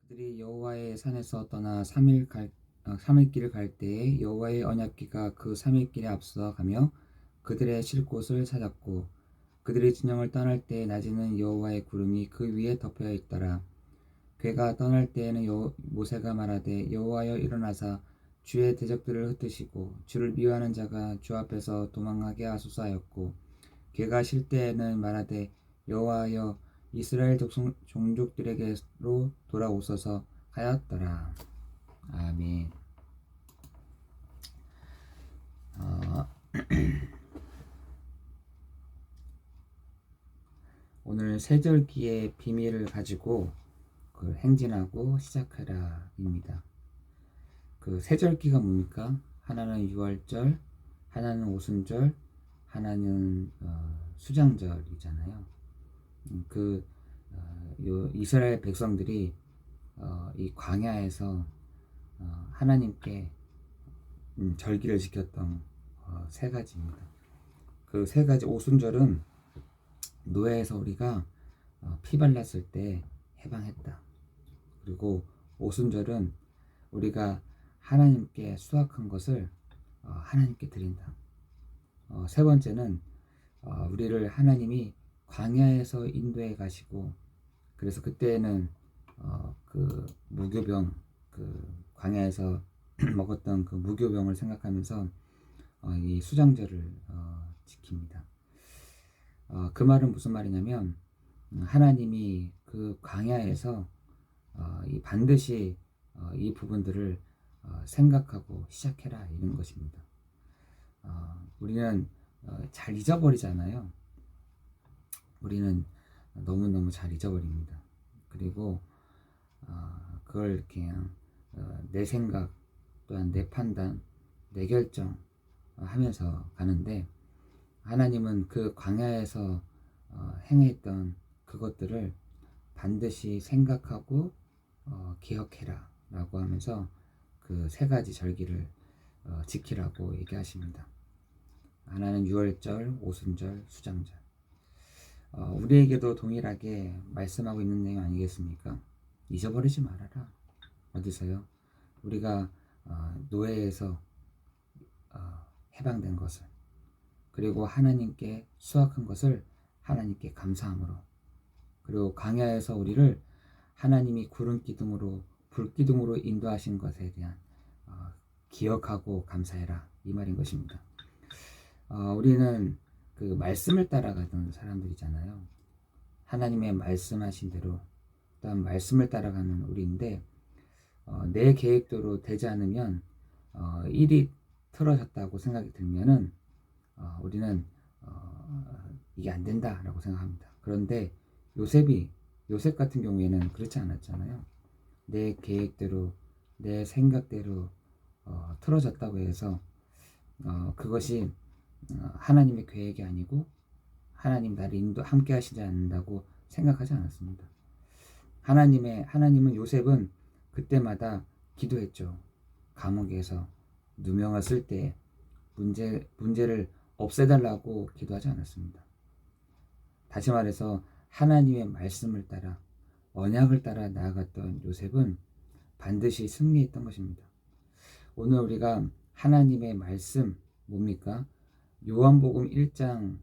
그들이 여호와의 산에서 떠나 3일 길을 갈 때에 여호와의 언약궤가 그 3일 길에 앞서 가며 그들의 쉴 곳을 찾았고, 그들이 진영을 떠날 때 낮에는 여호와의 구름이 그 위에 덮여 있더라. 궤가 떠날 때에는 모세가 말하되, 여호와여 일어나사 주의 대적들을 흩으시고 주를 미워하는 자가 주 앞에서 도망하게 하소서 하였고, 궤가 쉴 때에는 말하되, 여호와여 이스라엘 종족들에게로 돌아오소서 하였더라. 아멘. 오늘 세절기의 비밀을 가지고 행진하고 시작하라입니다. 그 세절기가 뭡니까? 하나는 유월절, 하나는 오순절, 하나는 수장절이잖아요. 이스라엘 백성들이 이 광야에서 하나님께 절기를 지켰던 세 가지입니다. 그 세 가지, 오순절은 노예에서 우리가 피 발랐을 때 해방했다. 그리고 오순절은 우리가 하나님께 수확한 것을 하나님께 드린다. 세 번째는 우리를 하나님이 광야에서 인도해 가시고, 그래서 그때는 그 무교병, 그 광야에서 먹었던 그 무교병을 생각하면서 이 수장절을 지킵니다. 그 말은 무슨 말이냐면, 하나님이 그 광야에서 반드시 이 부분들을 생각하고 시작해라, 이런 것입니다. 우리는 잘 잊어버리잖아요. 우리는 너무너무 잘 잊어버립니다. 그리고 그걸 그냥 내 생각, 또한 내 판단, 내 결정 하면서 가는데, 하나님은 그 광야에서 행했던 그것들을 반드시 생각하고 기억해라 라고 하면서 그 세 가지 절기를 지키라고 얘기하십니다. 하나는 유월절, 오순절, 수장절. 우리에게도 동일하게 말씀하고 있는 내용 아니겠습니까? 잊어버리지 말아라. 어디서요? 우리가 노예에서 해방된 것을, 그리고 하나님께 수확한 것을 하나님께 감사함으로, 그리고 광야에서 우리를 하나님이 구름 기둥으로, 불 기둥으로 인도하신 것에 대한 기억하고 감사해라, 이 말인 것입니다. 우리는 그 말씀을 따라가던 사람들이잖아요. 하나님의 말씀하신 대로, 또한 말씀을 따라가는 우리인데, 내 계획대로 되지 않으면 일이 틀어졌다고 생각이 들면은 우리는 이게 안 된다라고 생각합니다. 그런데 요셉 같은 경우에는 그렇지 않았잖아요. 내 계획대로, 내 생각대로 틀어졌다고 해서 그것이 하나님의 계획이 아니고 하나님 나를 함께 하시지 않는다고 생각하지 않았습니다. 하나님은 요셉은 그때마다 기도했죠. 감옥에서 누명을 쓸 때 문제를 없애달라고 기도하지 않았습니다. 다시 말해서 하나님의 말씀을 따라, 언약을 따라 나아갔던 요셉은 반드시 승리했던 것입니다. 오늘 우리가 하나님의 말씀 뭡니까? 요한복음 1장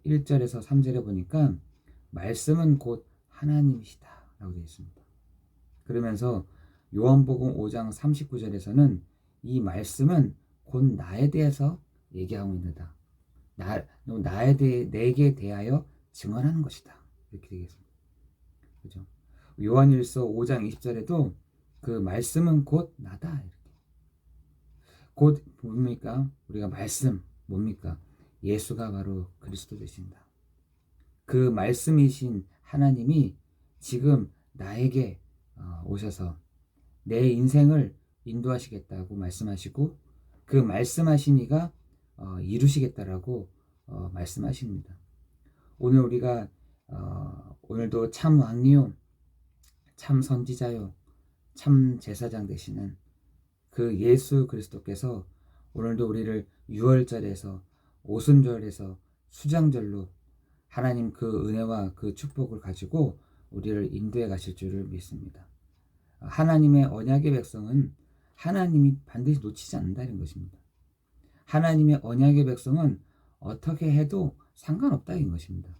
1절에서 3절에 보니까 말씀은 곧 하나님이시다 라고 되어 있습니다. 그러면서 요한복음 5장 39절에서는 이 말씀은 곧 나에 대해서 얘기하고 있는다. 내게 대하여 증언하는 것이다. 이렇게 되겠습니다. 그죠? 요한일서 5장 20절에도 그 말씀은 곧 나다. 이렇게. 곧 뭡니까? 우리가 말씀 뭡니까? 예수가 바로 그리스도 되신다. 그 말씀이신 하나님이 지금 나에게 오셔서 내 인생을 인도하시겠다고 말씀하시고, 그 말씀하신 이가 이루시겠다라고 말씀하십니다. 오늘 우리가 오늘도 참 왕이요, 참 선지자요, 참 제사장 되시는 그 예수 그리스도께서 오늘도 우리를 유월절에서, 오순절에서, 수장절로 하나님 그 은혜와 그 축복을 가지고 우리를 인도해 가실 줄을 믿습니다. 하나님의 언약의 백성은 하나님이 반드시 놓치지 않는다는 것입니다. 하나님의 언약의 백성은 어떻게 해도 상관없다는 것입니다.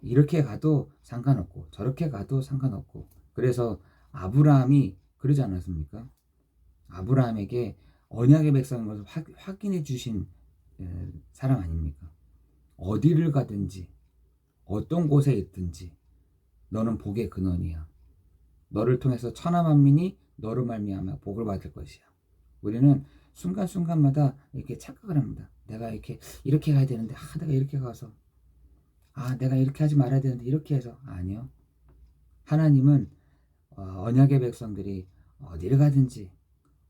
이렇게 가도 상관없고 저렇게 가도 상관없고, 그래서 아브라함이 그러지 않았습니까? 아브라함에게 언약의 백성인 것을 확인해 주신 사람 아닙니까? 어디를 가든지 어떤 곳에 있든지 너는 복의 근원이야. 너를 통해서 천하 만민이 너로 말미암아 복을 받을 것이야. 우리는 순간순간마다 이렇게 착각을 합니다. 내가 이렇게 가야 되는데, 내가 이렇게 가서, 내가 이렇게 하지 말아야 되는데 이렇게 해서. 아니요. 하나님은 언약의 백성들이 어디를 가든지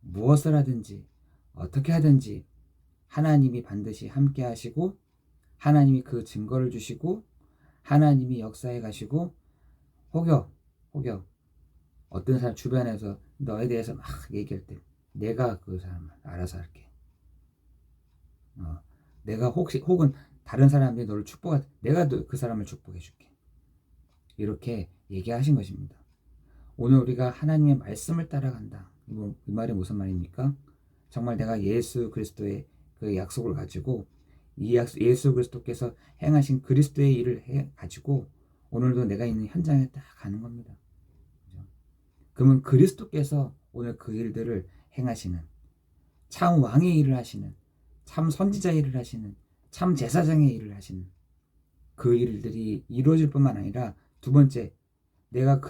무엇을 하든지 어떻게 하든지 하나님이 반드시 함께 하시고, 하나님이 그 증거를 주시고, 하나님이 역사에 가시고, 혹여 어떤 사람 주변에서 너에 대해서 막 얘기할 때 내가 그 사람을 알아서 할게. 내가 혹은 다른 사람들이 너를 축복할 때 내가 그 사람을 축복해 줄게. 이렇게 얘기하신 것입니다. 오늘 우리가 하나님의 말씀을 따라간다. 이 말이 무슨 말입니까? 정말 내가 예수 그리스도의 그 약속을 가지고 예수 그리스도께서 행하신 그리스도의 일을 가지고 오늘도 내가 있는 현장에 딱 가는 겁니다. 그죠? 그러면 그리스도께서 오늘 그 일들을 행하시는, 참 왕의 일을 하시는, 참 선지자의 일을 하시는, 참 제사장의 일을 하시는 그 일들이 이루어질 뿐만 아니라, 두 번째, 내가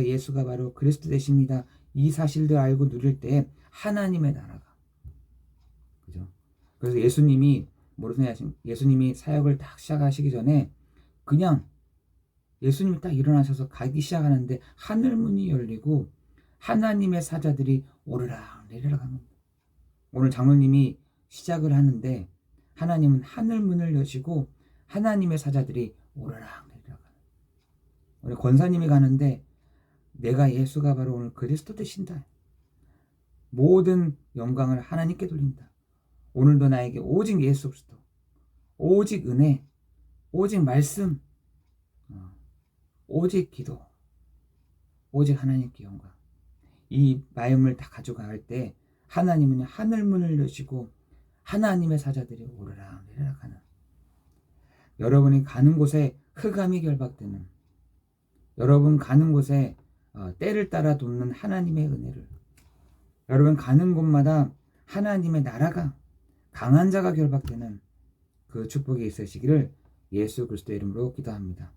예수가 바로 그리스도 되십니다, 이 사실들 알고 누릴 때 하나님의 나라가, 그죠? 그래서 예수님이 사역을 딱 시작하시기 전에 그냥 예수님이 딱 일어나셔서 가기 시작하는데 하늘 문이 열리고 하나님의 사자들이 오르락 내리락 합니다. 오늘 장로님이 시작을 하는데 하나님은 하늘 문을 여시고 하나님의 사자들이 오르락 내리락 합니다. 오늘 권사님이 가는데 내가 예수가 바로 오늘 그리스도 되신다. 모든 영광을 하나님께 돌린다. 오늘도 나에게 오직 예수 그리스도, 오직 은혜, 오직 말씀, 오직 기도, 오직 하나님께 영광. 이 마음을 다 가져갈 때 하나님은 하늘 문을 여시고 하나님의 사자들이 오르락 내리락 하는, 여러분이 가는 곳에 흑암이 결박되는, 여러분 가는 곳에 때를 따라 돕는 하나님의 은혜를, 여러분 가는 곳마다 하나님의 나라가, 강한 자가 결박되는 그 축복이 있으시기를 예수 그리스도의 이름으로 기도합니다.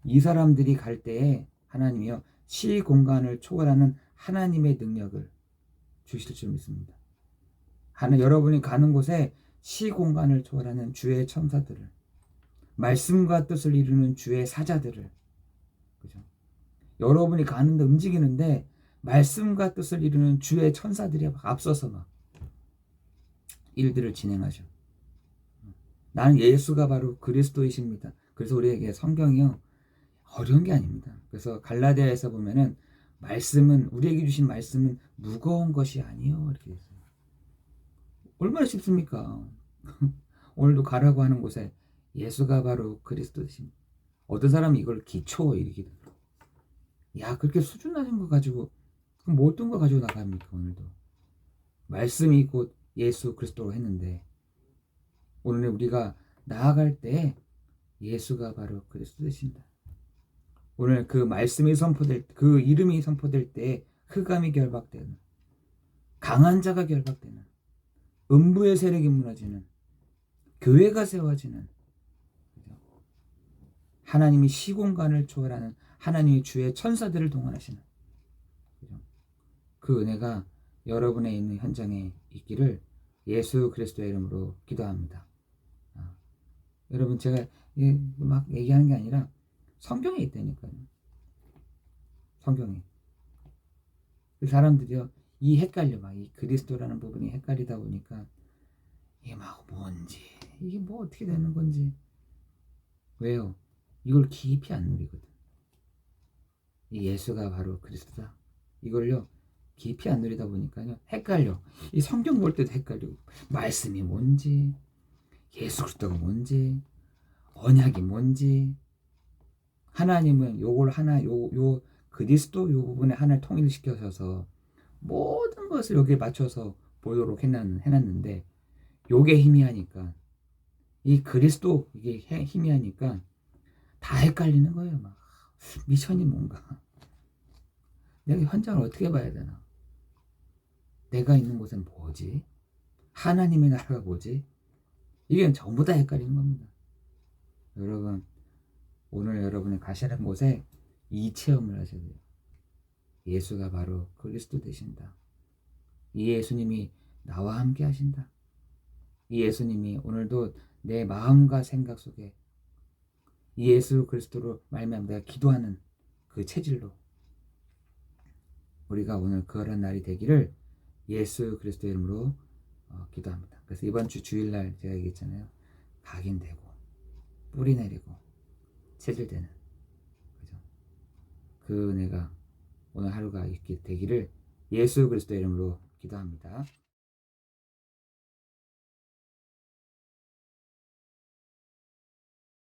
이 사람들이 갈 때에 하나님이요 시 공간을 초월하는 하나님의 능력을 주실 줄 믿습니다. 여러분이 가는 곳에 시 공간을 초월하는 주의 천사들을, 말씀과 뜻을 이루는 주의 사자들을, 그죠? 여러분이 가는데 움직이는데 말씀과 뜻을 이루는 주의 천사들이 앞서서 막 일들을 진행하죠. 나는 예수가 바로 그리스도이십니다. 그래서 우리에게 성경이요 어려운 게 아닙니다. 그래서 갈라디아에서 보면은 우리에게 주신 말씀은 무거운 것이 아니요 이렇게 있어요. 얼마나 쉽습니까? 오늘도 가라고 하는 곳에 예수가 바로 그리스도이십니다. 어떤 사람이 이걸 기초 이렇게, 야 그렇게 수준 낮은 거 가지고 그럼 뭐 어떤 거 가지고 나갑니까? 오늘도 말씀이 곧 예수 그리스도로 했는데, 오늘 우리가 나아갈 때 예수가 바로 그리스도 되신다. 오늘 그 말씀이 그 이름이 선포될 때 흑암이 결박되는, 강한 자가 결박되는, 음부의 세력이 무너지는, 교회가 세워지는, 하나님이 시공간을 초월하는 하나님의 주의 천사들을 동원하시는 그 은혜가 여러분의 있는 현장에 있기를 예수 그리스도의 이름으로 기도합니다. 여러분 제가 막 얘기하는 게 아니라 성경에 있다니까요. 성경에. 사람들이요 이 그리스도라는 부분이 헷갈리다 보니까 이게 막 뭔지, 이게 뭐 어떻게 되는 건지. 왜요? 이걸 깊이 안 누리거든. 이 예수가 바로 그리스도다, 이걸요 깊이 안 누리다 보니까요 헷갈려. 이 성경 볼 때도 헷갈리고, 말씀이 뭔지, 예수 그리스도가 뭔지, 언약이 뭔지, 하나님은 요걸 그리스도 요 부분에 하나를 통일시켜셔서 모든 것을 여기에 맞춰서 보도록 해놨는데 요게 희미하니까 이 그리스도 이게 희미하니까 다 헷갈리는 거예요. 막 미션이 뭔가, 내가 현장을 어떻게 봐야 되나, 내가 있는 곳은 뭐지, 하나님의 나라가 뭐지, 이게 전부 다 헷갈리는 겁니다. 여러분, 오늘 여러분이 가시는 곳에 이 체험을 하셔야 돼요. 예수가 바로 그리스도 되신다. 이 예수님이 나와 함께 하신다. 이 예수님이 오늘도 내 마음과 생각 속에 이 예수 그리스도로 말미암아 내가 기도하는 그 체질로 우리가 오늘 그런 날이 되기를 예수 그리스도 이름으로 기도합니다. 그래서 이번 주 주일날 제가 얘기했잖아요. 각인되고 뿌리 내리고 체질되는, 그죠? 그 은혜가 오늘 하루가 있게 되기를 예수 그리스도 이름으로 기도합니다.